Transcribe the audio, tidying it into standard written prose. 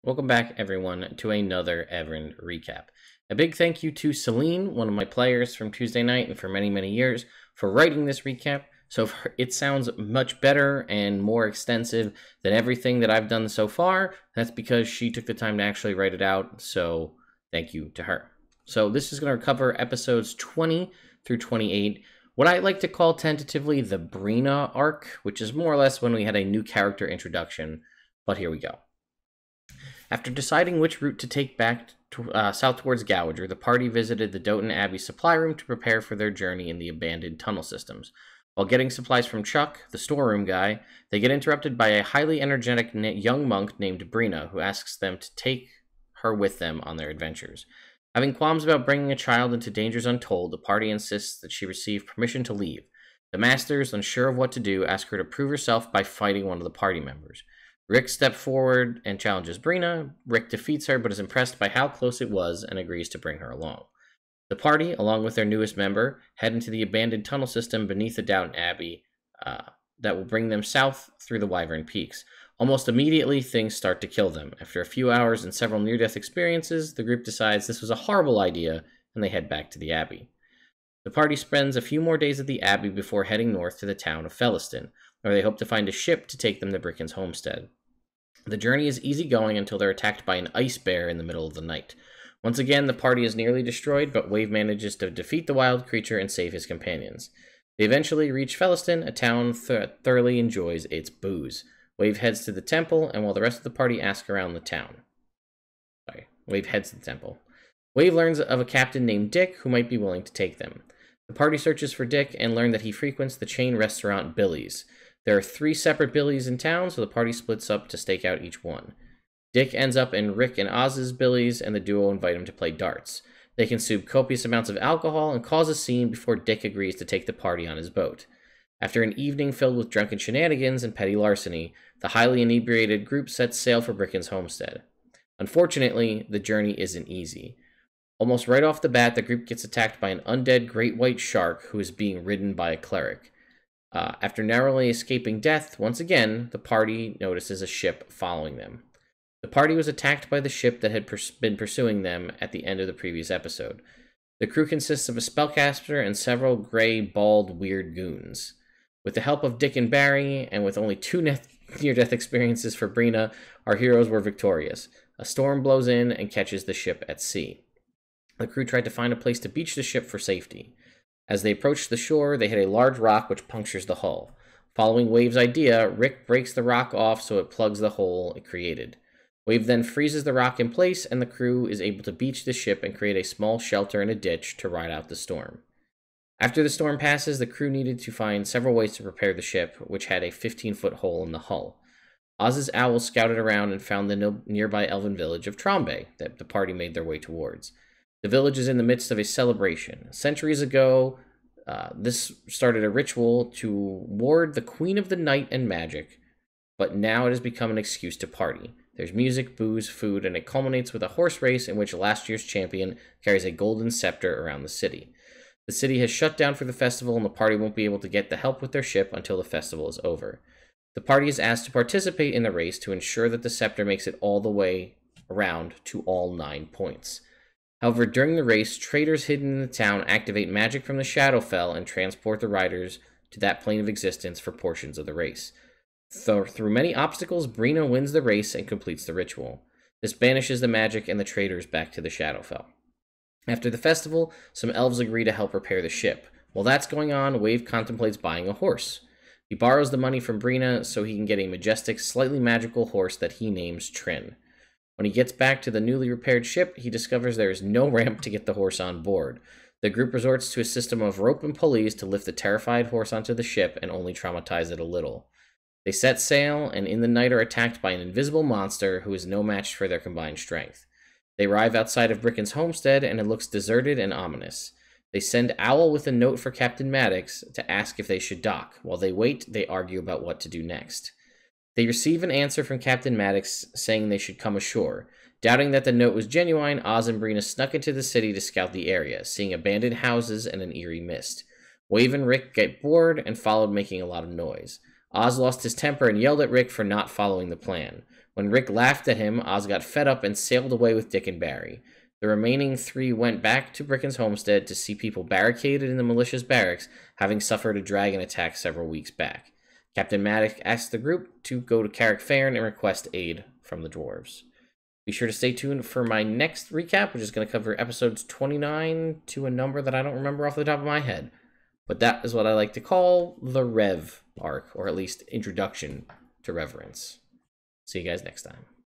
Welcome back, everyone, to another Evrand Recap. A big thank you to Celine, one of my players from Tuesday night and for many, many years, for writing this recap. So it sounds much better and more extensive than everything that I've done so far. That's because she took the time to actually write it out, so thank you to her. So this is going to cover episodes 20 through 28, what I like to call tentatively the Brina arc, which is more or less when we had a new character introduction, but here we go. After deciding which route to take back south towards Gouger, the party visited the Doton Abbey supply room to prepare for their journey in the abandoned tunnel systems. While getting supplies from Chuck, the storeroom guy, they get interrupted by a highly energetic young monk named Brina, who asks them to take her with them on their adventures. Having qualms about bringing a child into dangers untold, the party insists that she receive permission to leave. The masters, unsure of what to do, ask her to prove herself by fighting one of the party members. Rick steps forward and challenges Brina. Rick defeats her, but is impressed by how close it was and agrees to bring her along. The party, along with their newest member, head into the abandoned tunnel system beneath the Downton Abbey that will bring them south through the Wyvern Peaks. Almost immediately, things start to kill them. After a few hours and several near-death experiences, the group decides this was a horrible idea, and they head back to the Abbey. The party spends a few more days at the Abbey before heading north to the town of Felliston, where they hope to find a ship to take them to Bricken's homestead. The journey is easygoing until they're attacked by an ice bear in the middle of the night. Once again, the party is nearly destroyed, but Wave manages to defeat the wild creature and save his companions. They eventually reach Felliston, a town that thoroughly enjoys its booze. Wave heads to the temple, and while the rest of the party ask around the town. Wave heads to the temple. Wave learns of a captain named Dick who might be willing to take them. The party searches for Dick and learn that he frequents the chain restaurant Billy's. There are 3 separate Billies in town, so the party splits up to stake out each one. Dick ends up in Rick and Oz's Billies, and the duo invite him to play darts. They consume copious amounts of alcohol and cause a scene before Dick agrees to take the party on his boat. After an evening filled with drunken shenanigans and petty larceny, the highly inebriated group sets sail for Bricken's homestead. Unfortunately, the journey isn't easy. Almost right off the bat, the group gets attacked by an undead great white shark who is being ridden by a cleric. After narrowly escaping death, once again, the party notices a ship following them. The party was attacked by the ship that had been pursuing them at the end of the previous episode. The crew consists of a spellcaster and several gray, bald, weird goons. With the help of Dick and Barry, and with only 2 near-death experiences for Brina, our heroes were victorious. A storm blows in and catches the ship at sea. The crew tried to find a place to beach the ship for safety. As they approach the shore, they hit a large rock which punctures the hull. Following Wave's idea, Rick breaks the rock off so it plugs the hole it created. Wave then freezes the rock in place, and the crew is able to beach the ship and create a small shelter in a ditch to ride out the storm. After the storm passes, the crew needed to find several ways to repair the ship, which had a 15-foot hole in the hull. Oz's owls scouted around and found the nearby elven village of Trombe that the party made their way towards. The village is in the midst of a celebration. Centuries ago, this started a ritual to ward the Queen of the Night and magic, but now it has become an excuse to party. There's music, booze, food, and it culminates with a horse race in which last year's champion carries a golden scepter around the city. The city has shut down for the festival, and the party won't be able to get the help with their ship until the festival is over. The party is asked to participate in the race to ensure that the scepter makes it all the way around to all 9 points. However, during the race, traders hidden in the town activate magic from the Shadowfell and transport the riders to that plane of existence for portions of the race. Through many obstacles, Brina wins the race and completes the ritual. This banishes the magic and the traders back to the Shadowfell. After the festival, some elves agree to help repair the ship. While that's going on, Wave contemplates buying a horse. He borrows the money from Brina so he can get a majestic, slightly magical horse that he names Trin. When he gets back to the newly repaired ship, he discovers there is no ramp to get the horse on board. The group resorts to a system of rope and pulleys to lift the terrified horse onto the ship and only traumatize it a little. They set sail, and in the night are attacked by an invisible monster who is no match for their combined strength. They arrive outside of Bricken's homestead, and it looks deserted and ominous. They send Owl with a note for Captain Maddox to ask if they should dock. While they wait, they argue about what to do next. They receive an answer from Captain Maddox saying they should come ashore. Doubting that the note was genuine, Oz and Brina snuck into the city to scout the area, seeing abandoned houses and an eerie mist. Wave and Rick get bored and followed, making a lot of noise. Oz lost his temper and yelled at Rick for not following the plan. When Rick laughed at him, Oz got fed up and sailed away with Dick and Barry. The remaining three went back to Bricken's homestead to see people barricaded in the militia's barracks, having suffered a dragon attack several weeks back. Captain Maddox asked the group to go to Carrickfern and request aid from the dwarves. Be sure to stay tuned for my next recap, which is going to cover episodes 29 to a number that I don't remember off the top of my head. But that is what I like to call the Rev arc, or at least introduction to Reverence. See you guys next time.